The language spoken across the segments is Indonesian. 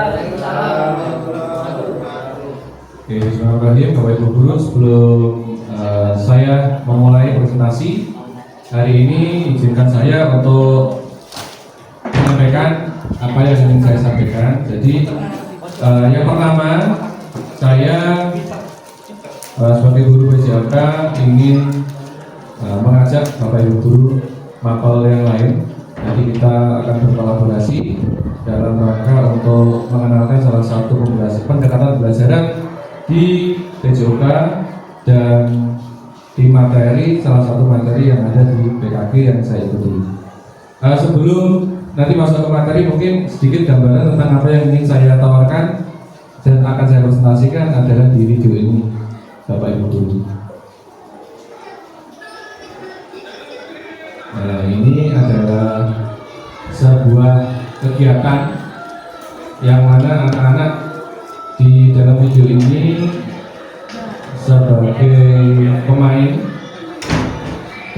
Oke, bismillahirrahmanirrahim. Bapak Ibu Guru, sebelum saya memulai presentasi hari ini, izinkan saya untuk menyampaikan apa yang ingin saya sampaikan. Jadi yang pertama, saya sebagai guru PJLK ingin mengajak Bapak Ibu Guru mapel yang lain. Nanti kita akan berkolaborasi dalam rangka untuk mengenalkan salah satu pendekatan pembelajaran di PJOK dan di materi, salah satu materi yang ada di PKG yang saya ikuti. Sebelum nanti masuk ke materi, mungkin sedikit gambaran tentang apa yang ingin saya tawarkan dan akan saya presentasikan adalah di video ini, Bapak Ibu Guru. Nah, ini adalah sebuah kegiatan yang mana anak-anak di dalam video ini sebagai pemain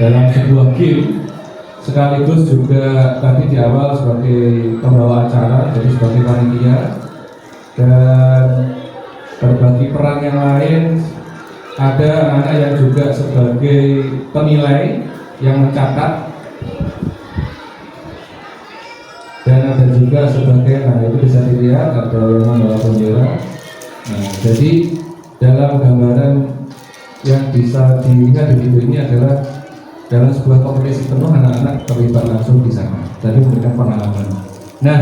dalam sebuah game, sekaligus juga tadi di awal sebagai pembawa acara, jadi sebagai panitia, dan berbagi peran yang lain. Ada anak-anak yang juga sebagai penilai yang mencatat, dan ada juga sebagai, nah itu bisa dilihat ada yang membawa bendera. Nah, jadi dalam gambaran yang bisa dilihat di video ini adalah dalam sebuah kompetisi penuh anak-anak terlibat langsung di sana, jadi memberikan pengalaman. Nah,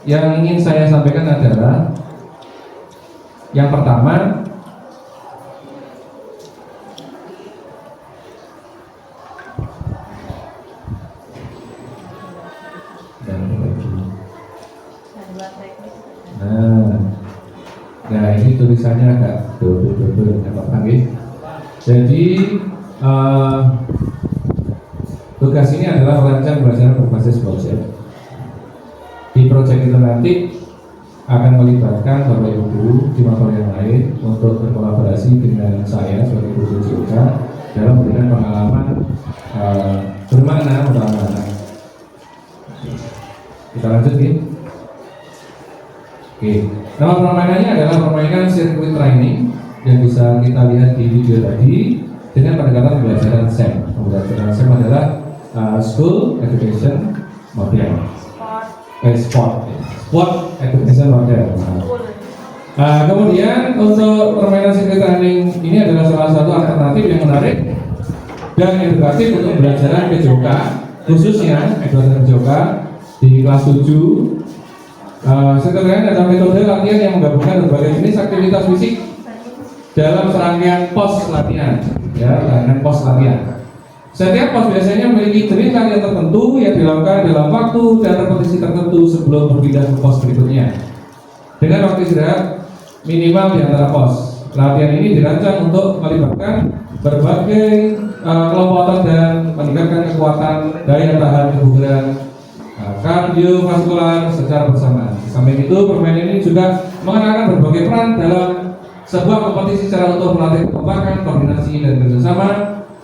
yang ingin saya sampaikan adalah yang pertama, nah ini tulisannya agak double apa panggil. Jadi tugas ini adalah merancang pembelajaran berbasis proyek. Di proyek itu nanti akan melibatkan Bapak Ibu Guru di mapel yang lain untuk berkolaborasi dengan saya sebagai guru juga dalam memberikan pengalaman bermakna untuk anak-anak. Kita lanjut nih. Oke, nama permainannya adalah permainan sirkuit training yang bisa kita lihat di video tadi dengan pendekatan pembelajaran SEM. Pembelajaran SEM adalah School Education Model, Sport Education Model. Kemudian untuk permainan sirkuit training ini adalah salah satu alternatif yang menarik dan edukatif untuk pembelajaran PJOK, khususnya pembelajaran PJOK di kelas 7. Sebenarnya ada metode latihan yang menggabungkan berbagai jenis aktivitas fisik dalam serangkaian pos latihan, ya, rangkaian pos latihan. Setiap pos biasanya memiliki jenis latihan tertentu yang dilakukan dalam waktu dan repetisi tertentu sebelum berpindah ke pos berikutnya. Dengan waktu istirahat minimal di antara pos. Latihan ini dirancang untuk melibatkan berbagai kelompok otot dan meningkatkan kekuatan daya tahan kebugaran kardiovaskular secara bersamaan. Samping itu, permainan ini juga mengenalkan berbagai peran dalam sebuah kompetisi secara untuk melatih kekompakan, koordinasi dan kerjasama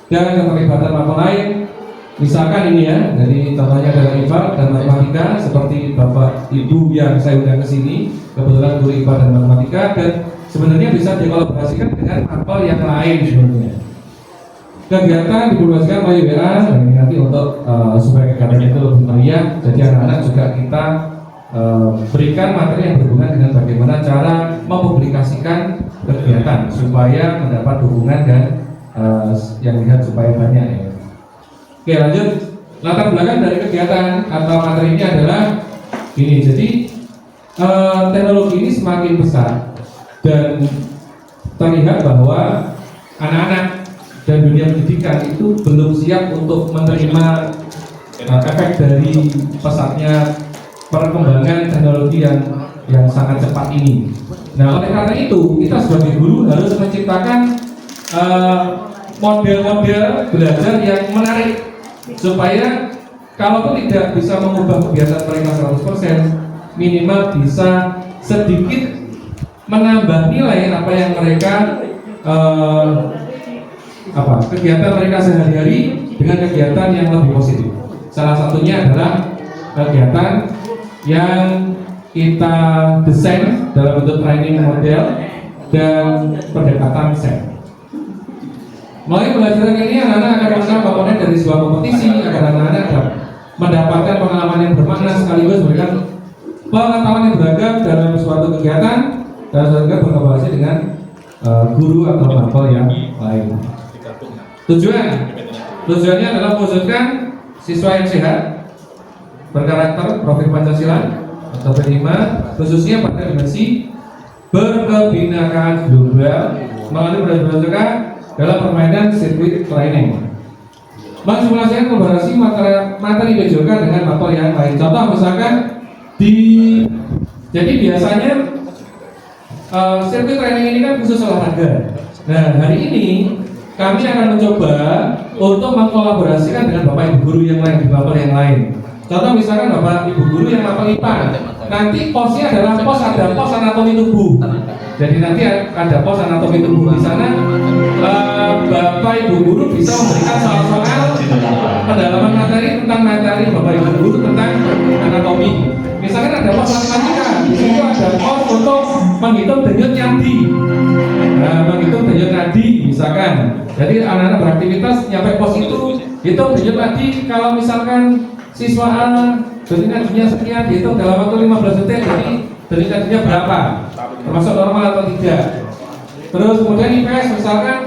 dan keterlibatan mapel lain. Misalkan ini ya, jadi contohnya adalah IPA dan matematika, seperti Bapak Ibu yang saya undang ke sini, kebetulan guru IPA dan matematika, dan sebenarnya bisa dikolaborasikan dengan mapel yang lain sebenarnya. Kegiatan dipublikasikan melalui WA, dan nanti untuk supaya kegiatannya itu lebih meriah, jadi anak-anak juga kita berikan materi yang berhubungan dengan bagaimana cara mempublikasikan kegiatan supaya mendapat dukungan dan yang lihat supaya banyak ya. Oke, lanjut. Latar belakang dari kegiatan atau materi ini adalah ini. Jadi teknologi ini semakin besar dan terlihat bahwa anak-anak dan dunia pendidikan itu belum siap untuk menerima efek dari pesatnya perkembangan teknologi yang sangat cepat ini. Nah, oleh karena itu kita sebagai guru harus menciptakan model-model belajar yang menarik supaya kalaupun tidak bisa mengubah kebiasaan mereka 100%, minimal bisa sedikit menambah nilai apa yang mereka kegiatan mereka sehari-hari dengan kegiatan yang lebih positif. Salah satunya adalah kegiatan yang kita desain dalam bentuk training model dan pendekatan set. Melalui pembelajaran ini anak-anak akan mengenal komponen dari sebuah kompetisi agar anak-anak mendapatkan pengalaman yang bermakna sekaligus memberikan pengetahuan yang beragam dalam suatu kegiatan dan juga berkolaborasi dengan guru atau mapel yang lain. Tujuannya adalah mewujudkan siswa yang sehat, berkarakter, profil Pancasila atau P5, khususnya pada dimensi berkebinekaan global melalui berdasarkan dalam permainan sirkuit training. Mensimulasikan kolaborasi materi ditunjukkan dengan mapel yang lain. Contoh misalkan jadi biasanya sirkuit training ini kan khusus olahraga. Nah, hari ini kami akan mencoba untuk mengkolaborasikan dengan Bapak Ibu guru yang lain di mapel yang lain. Contoh misalkan Bapak Ibu guru yang mapel IPA, nanti posnya adalah ada pos anatomi tubuh. Jadi nanti ada pos anatomi tubuh di sana. Bapak Ibu guru bisa memberikan soal-soal pendalaman materi tentang materi Bapak Ibu guru tentang anatomi. Misalkan ada pos matematika, di situ ada pos untuk menghitung denyut nadi. Menghitung denyut nadi misalkan. Jadi anak-anak beraktivitas nyampe pos itu hitung denyut nadi. Kalau misalkan siswa A denyut nadinya sekian, dihitung dalam waktu 15 detik, jadi denyut nadinya berapa? Termasuk normal atau tidak. Terus kemudian IPS misalkan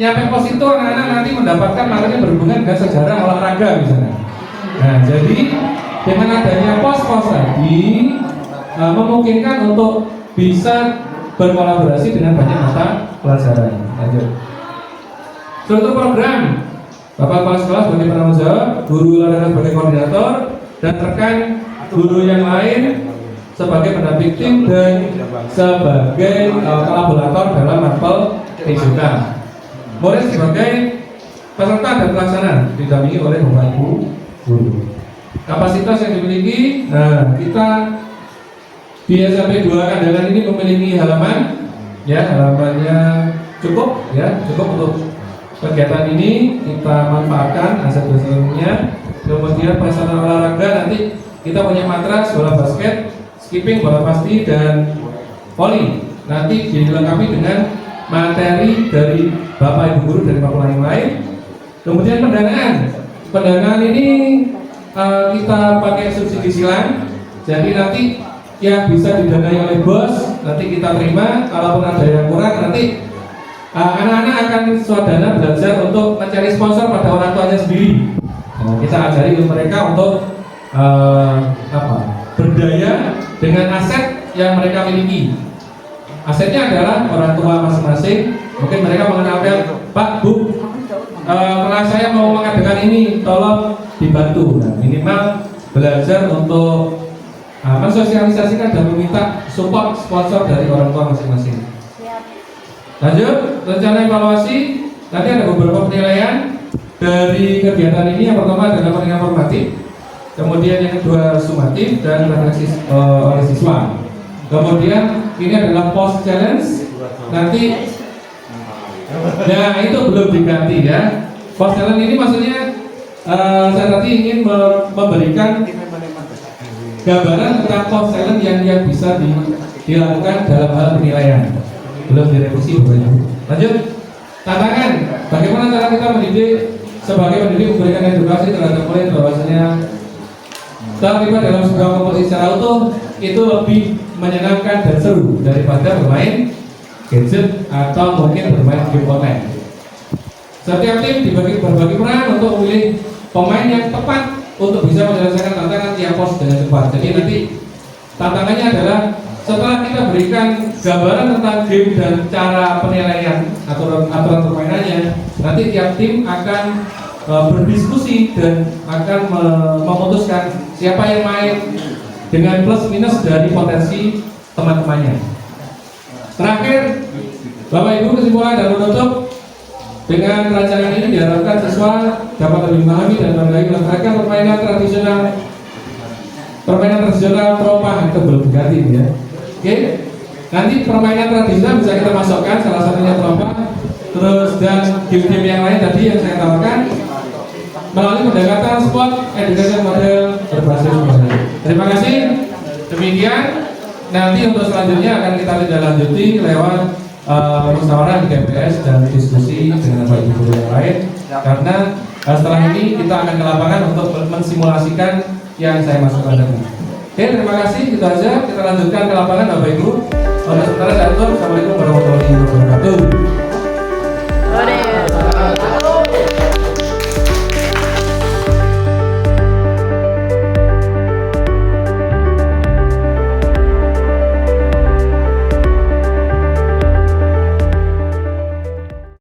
nyampe pos itu anak-anak nanti mendapatkan materi berhubungan dengan sejarah olahraga misalnya. Nah, jadi dengan adanya pos-pos tadi memungkinkan untuk bisa berkolaborasi dengan banyak mata pelajaran. Lanjut. Struktur program: Bapak kepala sekolah sebagai penanggung jawab, guru olahraga sebagai koordinator, dan rekan guru yang lain sebagai pendamping tim dan sebagai kolaborator dalam mapel TJK. Murid sebagai peserta dan pelaksana didampingi oleh Bapak Ibu guru. Kapasitas yang dimiliki, kita di SMP 2 Kandangan ini memiliki halaman, ya halamannya cukup untuk kegiatan ini kita manfaatkan aset dasarnya. Kemudian pelaksanaan olahraga nanti kita punya matras bola basket, skipping, bola pasti, dan voli. Nanti dilengkapi dengan materi dari Bapak Ibu guru dari fakultas yang lain. Kemudian pendanaan ini kita pakai subsidi silang. Jadi nanti yang bisa didanai oleh bos nanti kita terima. Kalaupun ada yang kurang nanti anak-anak akan swadana belajar untuk mencari sponsor pada orang tuanya sendiri. Kita ajari mereka untuk berdaya dengan aset yang mereka miliki. Asetnya adalah orang tua masing-masing. Mungkin mereka mengenalkan, Pak, Bu, kelas saya mau mengadakan ini, tolong dibantu. Nah, minimal belajar untuk mensosialisasikan dan meminta support sponsor dari orang tua masing-masing. Lanjut, rencana evaluasi. Nanti ada beberapa penilaian dari kegiatan ini. Yang pertama adalah penilaian formatif, kemudian yang kedua sumatif dan refleksi oleh siswa. Kemudian ini adalah post challenge. Nanti, nah itu belum diganti ya. Post challenge ini maksudnya saya tadi ingin memberikan gambaran tentang post challenge yang bisa dilakukan dalam hal penilaian. Belum direvisi beberapa. Lanjut, tantangan. Bagaimana cara kita mendidik sebagai pendidik memberikan edukasi terhadap murid bahwasanya terlibat dalam sebuah kompetisi secara utuh itu lebih menyenangkan dan seru daripada bermain gadget atau mungkin bermain game online. Setiap tim berbagi peran untuk memilih pemain yang tepat untuk bisa menyelesaikan tantangan tiap pos dengan cepat. Jadi nanti tantangannya adalah setelah kita berikan gambaran tentang game dan cara penilaian aturan permainannya, nanti tiap tim akan berdiskusi dan akan memutuskan siapa yang main dengan plus minus dari potensi teman-temannya. Terakhir, Bapak Ibu, kesimpulan dan menutup, dengan rancangan ini diharapkan siswa dapat lebih memahami dan menggunakan permainan tradisional trompa itu belum diganti ya. Oke, nanti permainan tradisional bisa kita masukkan, salah satunya trompa, terus dan game-game yang lain tadi yang saya tawarkan melalui pendekatan sport education model berbasis. Terima kasih. Demikian nanti untuk selanjutnya akan kita tindak lanjuti lewat musyawarah di KPS dan diskusi dengan Bapak Ibu guru yang lain. Karena setelah ini kita akan ke lapangan untuk mensimulasikan yang saya maksudkan tadi. Oke, terima kasih. Itu aja. Kita lanjutkan ke lapangan Bapak Ibu. Untuk sementara saya tutup. Assalamualaikum warahmatullahi wabarakatuh.